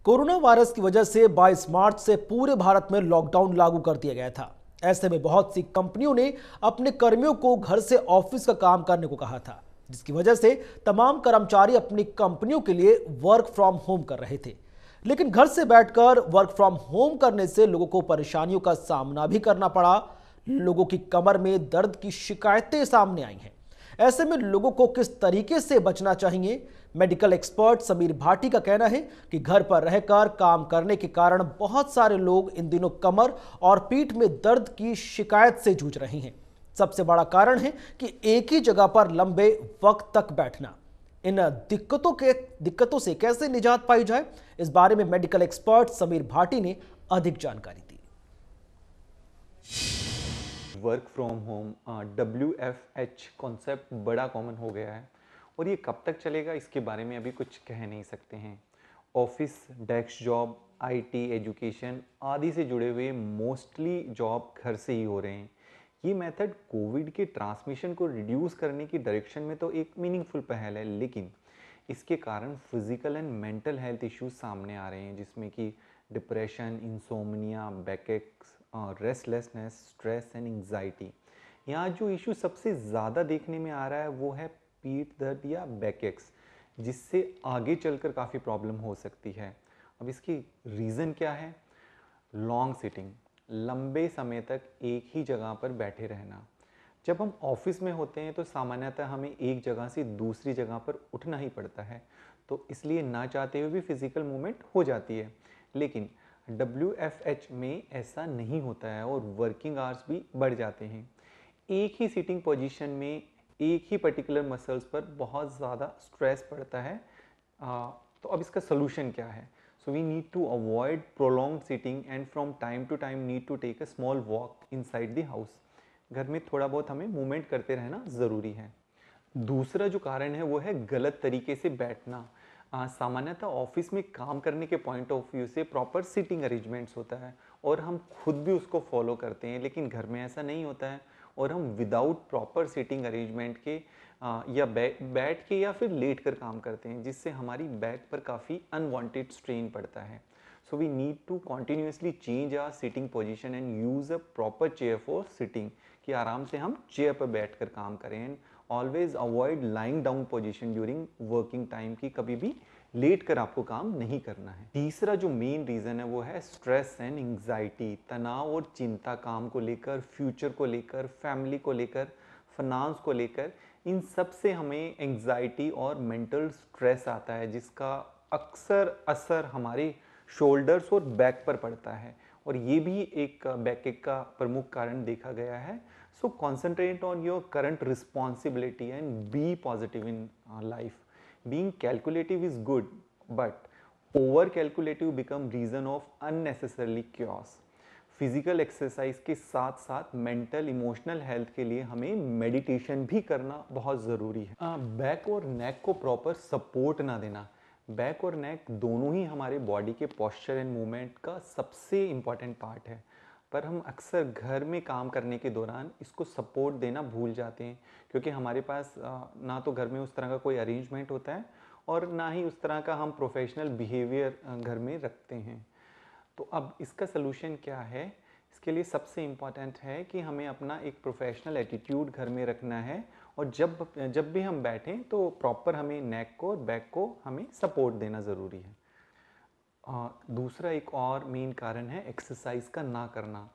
Corona virus की वजह से 22 मार्च से पूरे भारत में लॉकडाउन लागू कर दिया गया था। ऐसे में बहुत सी कंपनियों ने अपने कर्मियों को घर से ऑफिस का काम करने को कहा था, जिसकी वजह से तमाम कर्मचारी अपनी कंपनियों के लिए वर्क फ्रॉम होम कर रहे थे। लेकिन घर से बैठकर वर्क फ्रॉम होम करने से लोगों को परेशानियों का सामना भी करना पड़ा। लोगों की कमर में दर्द की शिकायतें सामने आई हैं। ऐसे में लोगों को किस तरीके से बचना चाहिए? मेडिकल एक्सपर्ट समीर भाटी का कहना है कि घर पर रहकर काम करने के कारण बहुत सारे लोग इन दिनों कमर और पीठ में दर्द की शिकायत से जूझ रहे हैं। सबसे बड़ा कारण है कि एक ही जगह पर लंबे वक्त तक बैठना। इन दिक्कतों से कैसे निजात पाई जाए, इस बारे में मेडिकल एक्सपर्ट समीर भाटी ने अधिक जानकारी दी। Work from home WFH concept बड़ा कॉमन हो गया है और ये कब तक चलेगा इसके बारे में अभी कुछ कह नहीं सकते हैं। Office, desk job, IT, education आदि से जुड़े हुए मोस्टली जॉब घर से ही हो रहे हैं। ये मेथड कोविड के ट्रांसमिशन को रिड्यूस करने की डायरेक्शन में तो एक मीनिंगफुल पहल है, लेकिन इसके कारण physical and mental health issues सामने आ रहे हैं, जिसमें कि depression, insomnia, backaches, restlessness, stress and anxiety. यहाँ जो इशू सबसे ज़्यादा देखने में आ रहा है वो है पीठ दर्द या बैकएक्स, जिससे आगे चलकर काफ़ी प्रॉब्लम हो सकती है। अब इसकी रीज़न क्या है? लॉन्ग सिटिंग, लंबे समय तक एक ही जगह पर बैठे रहना। जब हम ऑफिस में होते हैं तो सामान्यतः हमें एक जगह से दूसरी जगह पर उठना ही पड़ता है, तो इसलिए ना चाहते हुए भी फिजिकल मूवमेंट हो जाती है। लेकिन WFH में ऐसा नहीं होता है और वर्किंग आवर्स भी बढ़ जाते हैं। एक ही सीटिंग पोजीशन में एक ही पर्टिकुलर मसल्स पर बहुत ज़्यादा स्ट्रेस पड़ता है। तो अब इसका सोल्यूशन क्या है? So we need to avoid prolong sitting and from time to time need to take a small walk inside the house. घर में थोड़ा बहुत हमें मूवमेंट करते रहना ज़रूरी है। दूसरा जो कारण है वो है गलत तरीके से बैठना। सामान्यतः ऑफिस में काम करने के पॉइंट ऑफ व्यू से प्रॉपर सीटिंग अरेंजमेंट्स होता है और हम खुद भी उसको फॉलो करते हैं, लेकिन घर में ऐसा नहीं होता है और हम विदाउट प्रॉपर सीटिंग अरेंजमेंट के या बैठ के या फिर लेट कर काम करते हैं, जिससे हमारी बैक पर काफ़ी अनवांटेड स्ट्रेन पड़ता है। So we need to continuously change our sitting position and use a proper chair for sitting, कि आराम से हम चेयर पर बैठकर काम करें। And always avoid lying down position during working time, की कभी भी लेट कर आपको काम नहीं करना है। तीसरा जो मेन रीज़न है वो है स्ट्रेस एंड एंग्जाइटी, तनाव और चिंता, काम को लेकर, फ्यूचर को लेकर, फैमिली को लेकर, फाइनेंस को लेकर। इन सब से हमें एंग्जाइटी और मेंटल स्ट्रेस आता है, जिसका अक्सर असर हमारे शोल्डर्स और बैक पर पड़ता है और ये भी एक बैकएक का प्रमुख कारण देखा गया है। So concentrate on your current responsibility and be positive in life. Being calculative is good, but over calculative become reason of unnecessarily chaos. Physical exercise के साथ साथ मेंटल इमोशनल हेल्थ के लिए हमें मेडिटेशन भी करना बहुत ज़रूरी है। बैक और नेक को प्रॉपर सपोर्ट ना देना। बैक और नेक दोनों ही हमारे बॉडी के पोस्चर एंड मूवमेंट का सबसे इम्पॉर्टेंट पार्ट है, पर हम अक्सर घर में काम करने के दौरान इसको सपोर्ट देना भूल जाते हैं, क्योंकि हमारे पास ना तो घर में उस तरह का कोई अरेंजमेंट होता है और ना ही उस तरह का हम प्रोफेशनल बिहेवियर घर में रखते हैं। तो अब इसका सलूशन क्या है? इसके लिए सबसे इम्पॉर्टेंट है कि हमें अपना एक प्रोफेशनल एटीट्यूड घर में रखना है और जब भी हम बैठें तो प्रॉपर हमें नेक को और बैक को हमें सपोर्ट देना ज़रूरी है। दूसरा एक और मेन कारण है एक्सरसाइज का ना करना।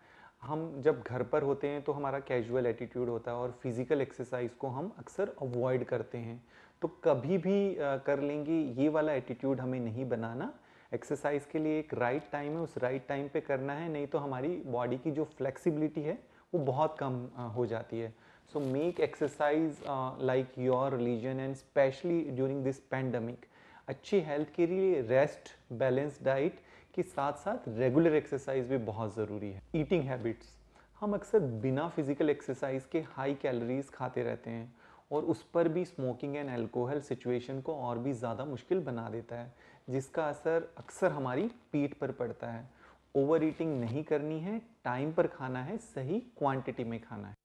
हम जब घर पर होते हैं तो हमारा कैजुअल एटीट्यूड होता है और फिज़िकल एक्सरसाइज को हम अक्सर अवॉइड करते हैं, तो कभी भी कर लेंगे ये वाला एटीट्यूड हमें नहीं बनाना। एक्सरसाइज के लिए एक राइट टाइम है, उस राइट टाइम पे करना है, नहीं तो हमारी बॉडी की जो फ्लेक्सिबिलिटी है वो बहुत कम हो जाती है। So make exercise like your religion and specially during this pandemic. अच्छी हेल्थ के लिए रेस्ट, बैलेंस डाइट के साथ साथ रेगुलर एक्सरसाइज भी बहुत ज़रूरी है। ईटिंग हैबिट्स, हम अक्सर बिना फिजिकल एक्सरसाइज के हाई कैलोरीज खाते रहते हैं और उस पर भी स्मोकिंग एंड अल्कोहल सिचुएशन को और भी ज़्यादा मुश्किल बना देता है, जिसका असर अक्सर हमारी पीठ पर पड़ता है। ओवर ईटिंग नहीं करनी है, टाइम पर खाना है, सही क्वांटिटी में खाना है।